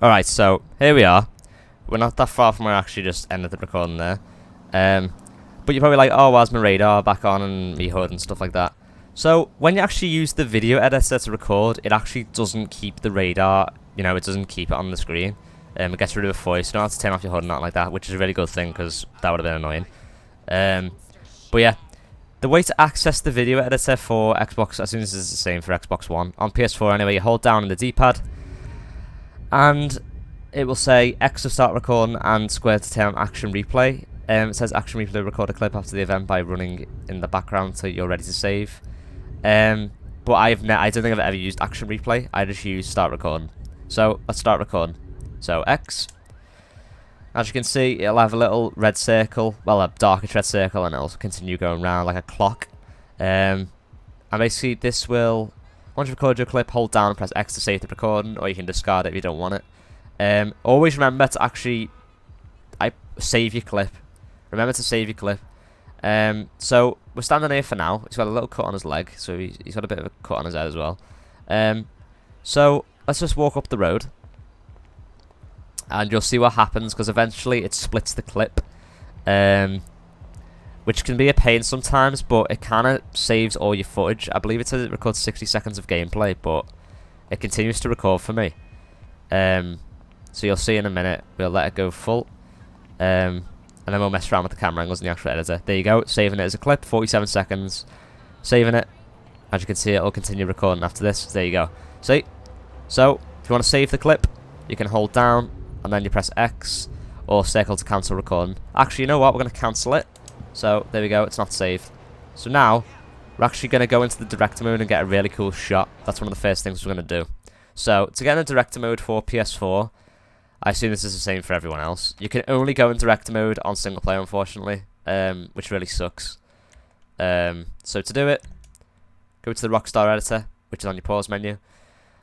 Alright, so here we are. We're not that far from where I actually just ended the recording there. But you're probably like, oh, where's my radar back on and me HUD and stuff like that. So when you actually use the video editor to record, it actually doesn't keep the radar, it doesn't keep it on the screen. It gets rid of it for you, so you don't have to turn off your HUD and that like that, which is a really good thing because that would have been annoying. But yeah, the way to access the video editor for Xbox, I assume this is the same for Xbox One. On PS4 anyway, you hold down on the D-pad, and it will say X to start recording and square to turn on action replay. It says action replay, record a clip after the event by running in the background so you're ready to save. But I don't think I've ever used action replay. I just use start recording. So let's start recording. So X. As you can see, it'll have a little red circle, well, a darkish red circle, and it'll continue going round like a clock. And basically, this will, once you record your clip, hold down and press X to save the recording, or you can discard it if you don't want it. Always remember to actually save your clip. Remember to save your clip. So we're standing here for now. He's got a little cut on his leg, so he's got a bit of a cut on his head as well. So let's just walk up the road. And you'll see what happens, because eventually it splits the clip, which can be a pain sometimes, but it kind of saves all your footage. I believe it says it records 60 seconds of gameplay, but it continues to record for me. So you'll see in a minute, we'll let it go full, and then we'll mess around with the camera angles in the actual editor. There you go, saving it as a clip, 47 seconds, saving it. As you can see, it'll continue recording after this. There you go. See? So, if you want to save the clip, you can hold down, and then you press X or circle to cancel recording. Actually, you know what? We're going to cancel it. So, there we go. It's not saved. So now, we're actually going to go into the director mode and get a really cool shot. That's one of the first things we're going to do. So, to get in the director mode for PS4, I assume this is the same for everyone else. You can only go in director mode on single player, unfortunately, which really sucks. So, to do it, go to the Rockstar editor, which is on your pause menu,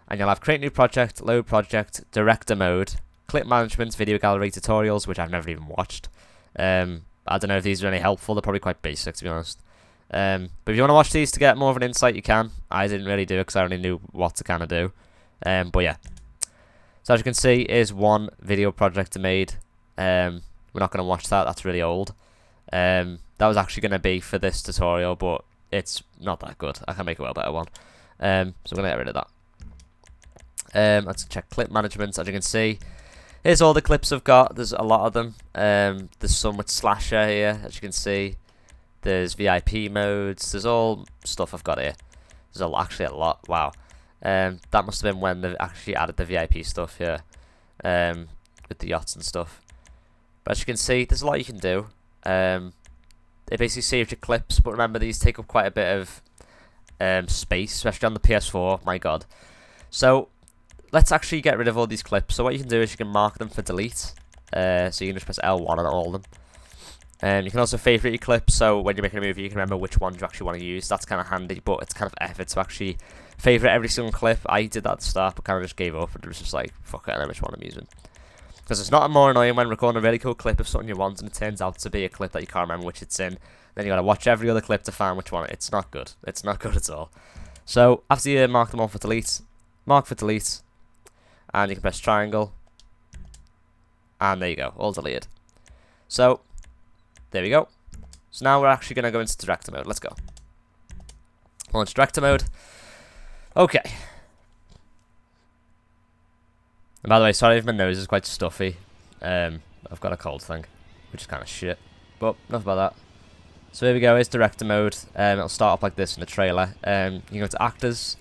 and you'll have create new project, load project, director mode, clip management, video gallery, tutorials, which I've never even watched. I don't know if these are any helpful. They're probably quite basic, to be honest. But if you want to watch these to get more of an insight, you can. I didn't really do it because I only knew what to kind of do. But yeah. So as you can see, is one video project I made. We're not going to watch that. That's really old. That was actually going to be for this tutorial, but it's not that good. I can make a well better one. So I'm going to get rid of that. Let's check clip management. As you can see, here's all the clips I've got. There's a lot of them. There's some with slasher here, as you can see. There's VIP modes. There's all stuff I've got here. There's actually a lot. Wow. That must have been when they actually added the VIP stuff here, with the yachts and stuff. But as you can see, there's a lot you can do. It basically saves your clips, but remember these take up quite a bit of space, especially on the PS4. My God. So let's actually get rid of all these clips. So what you can do is you can mark them for delete. So you can just press L1 on all of them. You can also favourite your clips, so when you're making a movie you can remember which ones you actually want to use. That's kind of handy, but it's kind of effort to actually favourite every single clip. I did that at the start, but kind of just gave up, and it was just like, fuck it, I know which one I'm using. Because it's not more annoying when recording a really cool clip of something you want, and it turns out to be a clip that you can't remember which it's in. Then you got to watch every other clip to find which one. It's not good. It's not good at all. So after you mark them all for delete, mark for delete, and you can press triangle, and there you go, all deleted. So there we go. So now we're actually going to go into director mode. Let's go. Launch director mode. Okay. And by the way, sorry if my nose is quite stuffy. I've got a cold thing, which is kind of shit. But enough about that. So here we go. Here's director mode. It'll start off like this in the trailer. You can go to actors.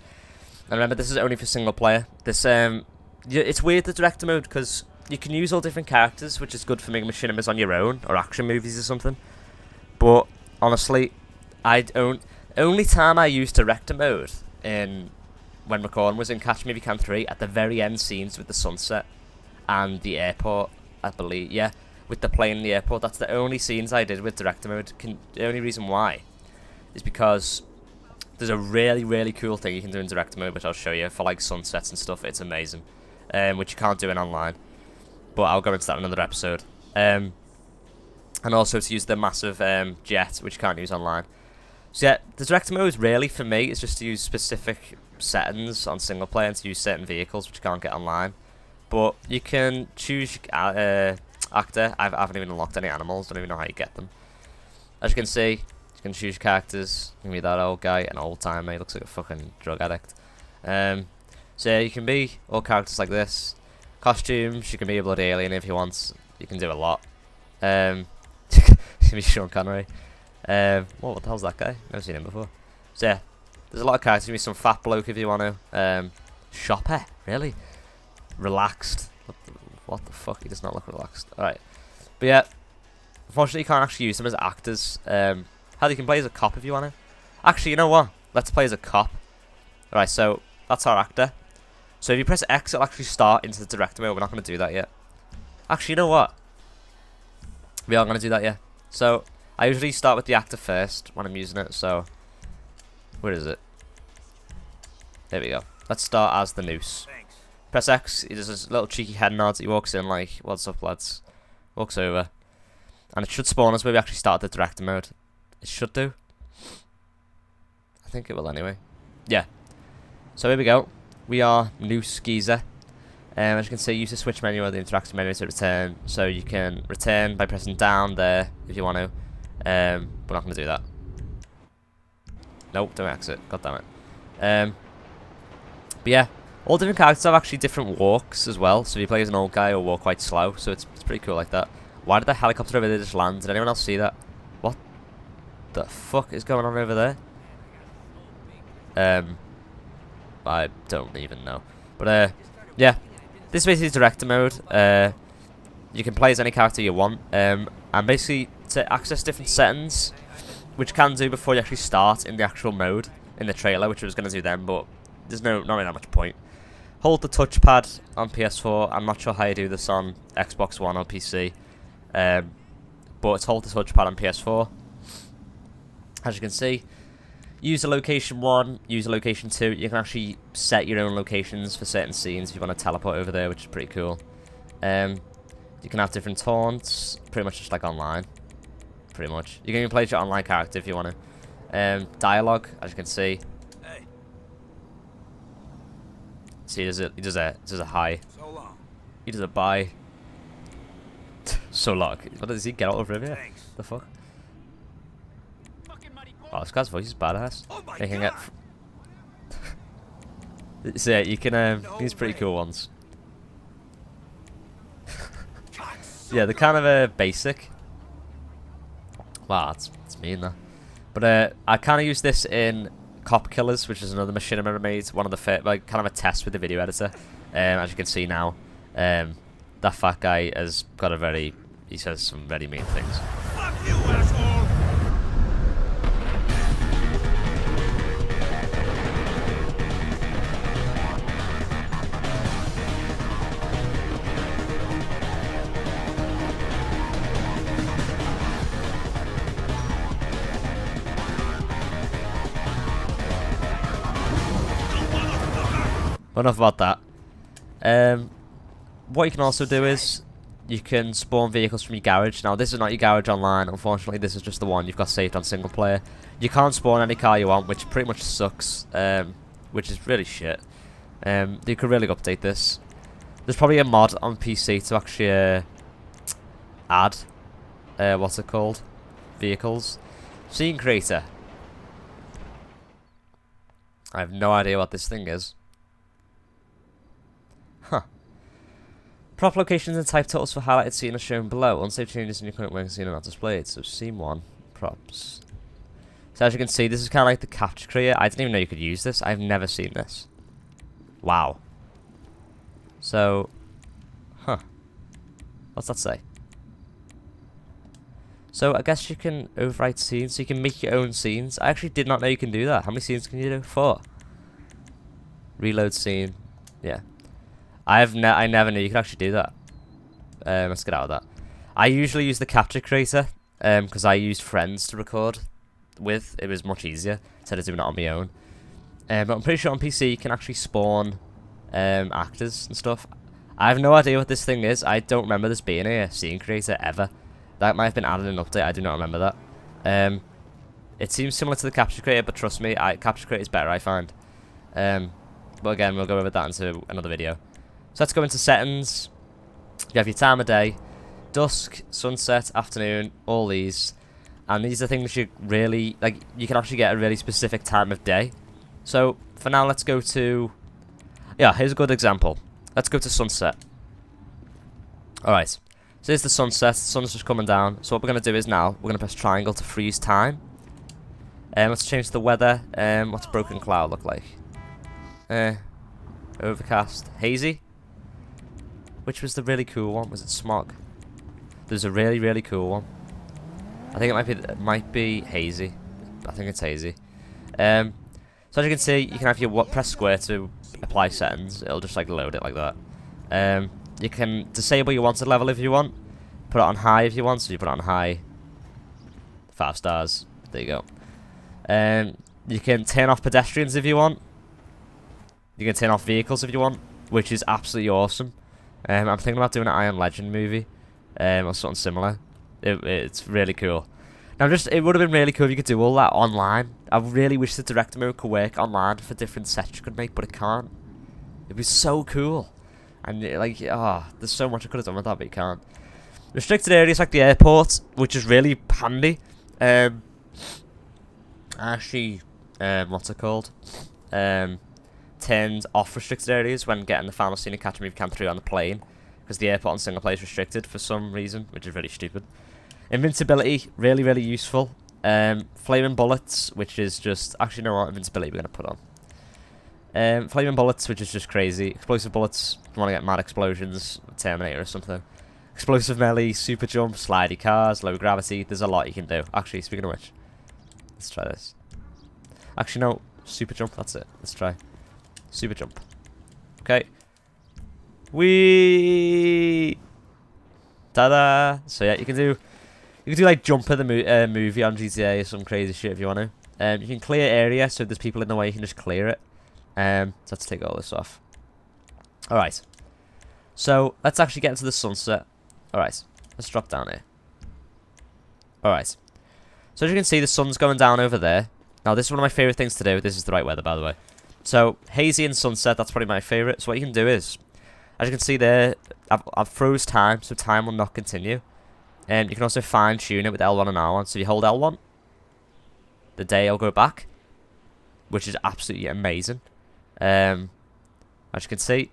And remember, this is only for single player. This it's weird, the director mode, because you can use all different characters, which is good for making machinimas on your own, or action movies or something. But honestly, only time I used director mode when recording was in Catch Me If You Can 3 at the very end scenes with the sunset and the airport, I believe. Yeah, with the plane in the airport. That's the only scenes I did with director mode. The only reason why is because there's a really, really cool thing you can do in director mode, which I'll show you, for like sunsets and stuff. It's amazing, which you can't do in online. But I'll go into that in another episode. And also to use the massive jet, which you can't use online. So yeah, the director mode really, for me, is just to use specific settings on single player and to use certain vehicles, which you can't get online. But you can choose actor. I haven't even unlocked any animals. Don't even know how you get them. As you can see, you can choose your characters. You can be that old guy, an old timer. He looks like a fucking drug addict. So yeah, you can be all characters like this. Costumes, you can be a bloody alien if you want. You can do a lot. You can be Sean Connery. What the hell's that guy? Never seen him before. So yeah, there's a lot of characters. You can be some fat bloke if you want to. Shopper, really? Relaxed. What the fuck? He does not look relaxed. Alright. But yeah, unfortunately you can't actually use them as actors. Hell, you can play as a cop if you want to. Actually, you know what? Let's play as a cop. Alright, so that's our actor. So if you press X, it'll actually start into the director mode. We're not going to do that yet. Actually, you know what? We are going to do that, yeah. So I usually start with the actor first when I'm using it. So where is it? There we go. Let's start as the noose. Thanks. Press X. He does this little cheeky head nod. He walks in like, "What's up, lads?" Walks over, and it should spawn us where we actually start the director mode. It should do. I think it will anyway. Yeah. So here we go. We are Noose Geezer. As you can see, use the switch menu or the interaction menu to return. So you can return by pressing down there if you want to. We're not going to do that. Nope, don't exit. God damn it. But yeah, all different characters have actually different walks as well. So if you play as an old guy, you'll walk quite slow. So it's pretty cool like that. Why did the helicopter over there just land? Did anyone else see that? What the fuck is going on over there? I don't even know. But yeah, this is basically director mode. You can play as any character you want. And basically to access different settings, which you can do before you actually start in the actual mode in the trailer, which I was going to do then, but there's not really that much point. Hold the touchpad on PS4. I'm not sure how you do this on Xbox One or PC. But it's hold the touchpad on PS4. As you can see, use a location 1, use a location 2. You can actually set your own locations for certain scenes if you want to teleport over there, which is pretty cool. You can have different taunts, pretty much just like online. Pretty much. You can even play as your online character if you want to. Dialogue, as you can see. Hey. See, he does a hi. So long. He does a bye. So long. What does he get out of here? Thanks. The fuck? Oh, this guy's voice is badass. Oh my You can God. get. So yeah, you can use pretty cool ones. God, so Yeah, they're kind of basic. Wow, that's mean that. But I kind of use this in Cop Killers, which is another Machinima I made. One of the like kind of a test with the video editor. As you can see now, that fat guy has got he says some very mean things. fuck you, asshole! Enough about that. What you can also do is you can spawn vehicles from your garage. Now, this is not your garage online. Unfortunately, this is just the one you've got saved on single player. You can't spawn any car you want, which pretty much sucks, which is really shit. You could really update this. There's probably a mod on PC to actually add, what's it called? Vehicles. Scene creator. I have no idea what this thing is. Huh. Prop locations and type totals for highlighted scene are shown below. Unsafe changes in your current working scene are not displayed. So scene 1, props. So as you can see, this is kind of like the capture creator. I didn't even know you could use this. I've never seen this. Wow. So, huh. What's that say? So I guess you can overwrite scenes, so you can make your own scenes. I actually did not know you can do that. How many scenes can you do? 4. Reload scene. Yeah. I never knew you could actually do that. Let's get out of that. I usually use the capture creator because I used friends to record with. It was much easier instead of doing it on my own. But I'm pretty sure on PC you can actually spawn actors and stuff. I have no idea what this thing is. I don't remember this being a scene creator ever. That might have been added in an update. I do not remember that. It seems similar to the capture creator, but trust me, capture creator is better, I find. But again, we'll go over that into another video. So let's go into settings. You have your time of day, dusk, sunset, afternoon, all these. And these are things you really, like, you can actually get a really specific time of day. So, for now, let's go to, yeah, here's a good example. Let's go to sunset. Alright, so here's the sunset, the sun's just coming down. So what we're going to do is now, we're going to press triangle to freeze time. Let's change the weather. What's broken cloud look like? Overcast. Hazy? Which was the really cool one? Was it smog? There's a really, really cool one. I think it might be hazy. I think it's hazy. So as you can see, you can have your press square to apply settings. It'll just like load it like that. You can disable your wanted level if you want. Put it on high if you want. So you put it on high. 5 stars. There you go. You can turn off pedestrians if you want. You can turn off vehicles if you want, which is absolutely awesome. I'm thinking about doing an Iron Legend movie, or something similar. It's really cool. Now, it would have been really cool if you could do all that online. I really wish the director mode could work online for different sets you could make, but it can't. It was so cool. And, like, there's so much I could have done with that, but you can't. Restricted areas like the airport, which is really handy. Actually, what's it called? Turned off restricted areas when getting the final scene of Catch Me If You Can 3 on the plane, because the airport on single player is restricted for some reason, which is really stupid. Invincibility, really, really useful. Flaming bullets, which is just... Actually, no, what invincibility we're going to put on. Flaming bullets, which is just crazy. Explosive bullets, if you want to get mad explosions, Terminator or something. Explosive melee, super jump, slidey cars, low gravity. There's a lot you can do. Actually, speaking of which, let's try this. Actually, no, super jump, that's it. Let's try. Super jump. Okay. Whee! Ta-da! So yeah, you can do like Jumper the movie on GTA or some crazy shit if you want to. You can clear area, so if there's people in the way, you can just clear it. So let's take all this off. Alright. So let's actually get into the sunset. Alright. Let's drop down here. Alright. So as you can see, the sun's going down over there. Now this is one of my favourite things to do. This is the right weather, by the way. So hazy and sunset, that's probably my favourite. So what you can do is, as you can see there, I've froze time, so time will not continue. You can also fine tune it with L1 and R1. So if you hold L1, the day will go back, which is absolutely amazing. As you can see,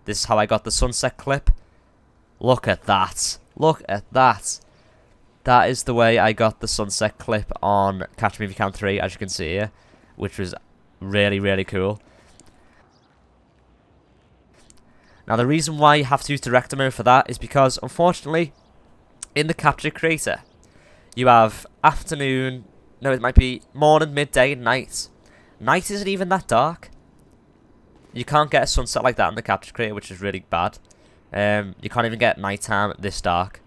this is how I got the sunset clip. Look at that. Look at that. That is the way I got the sunset clip on Catch Me If You Can 3, as you can see here, which was really, really cool. Now, the reason why you have to use director mode for that is because, unfortunately, in the Capture Creator, you have afternoon, no, it might be morning, midday, and night. Night isn't even that dark. You can't get a sunset like that in the Capture Creator, which is really bad. You can't even get nighttime this dark.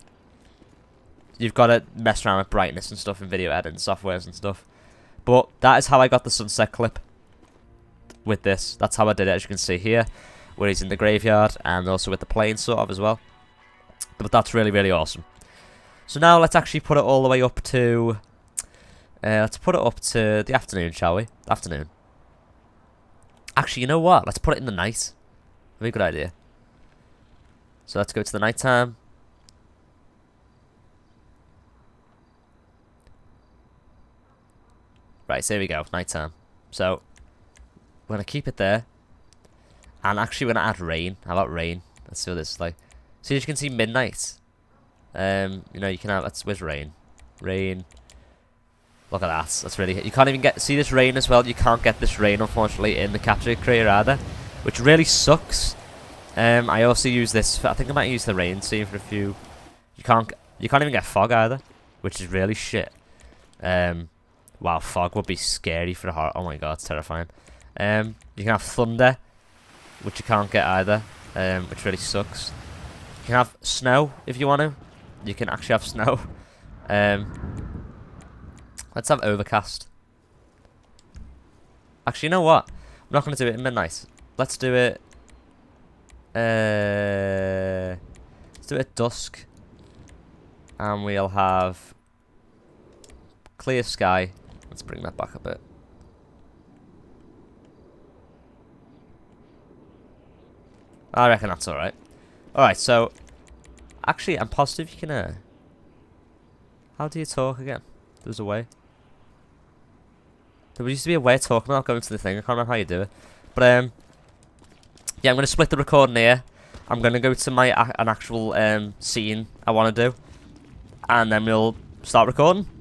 You've got to mess around with brightness and stuff in video editing softwares and stuff. But that is how I got the sunset clip with this. That's how I did it, as you can see here, where he's in the graveyard, and also with the plane sort of as well. But that's really, really awesome. So now let's actually put it all the way up to... let's put it up to the afternoon, shall we? Afternoon. Actually, you know what? Let's put it in the night. Very good idea. So let's go to the night time. Right, so here we go, night time. So we're gonna keep it there, and actually we're gonna add rain. How about rain? Let's see what this is like. So as you can see, midnight. You know, you can have. Where's rain? Rain. Look at that. That's really. You can't even see this rain as well. You can't get this rain, unfortunately, in the Capture Creator either, which really sucks. I also use this. I think I might use the rain scene for a few. You can't even get fog either, which is really shit. Wow, fog would be scary for the heart. Oh my god, it's terrifying. You can have thunder, which you can't get either, which really sucks. You can have snow if you want to. You can actually have snow. Let's have overcast. Actually, you know what? I'm not going to do it at midnight. Let's do it... let's do it at dusk. And we'll have... clear sky. Let's bring that back a bit. I reckon that's alright. Alright, so... Actually, I'm positive you can, How do you talk again? There's a way. There used to be a way of talking without going to the thing. I can't remember how you do it. But, yeah, I'm going to split the recording here. I'm going to go to an actual, scene I want to do. And then we'll start recording.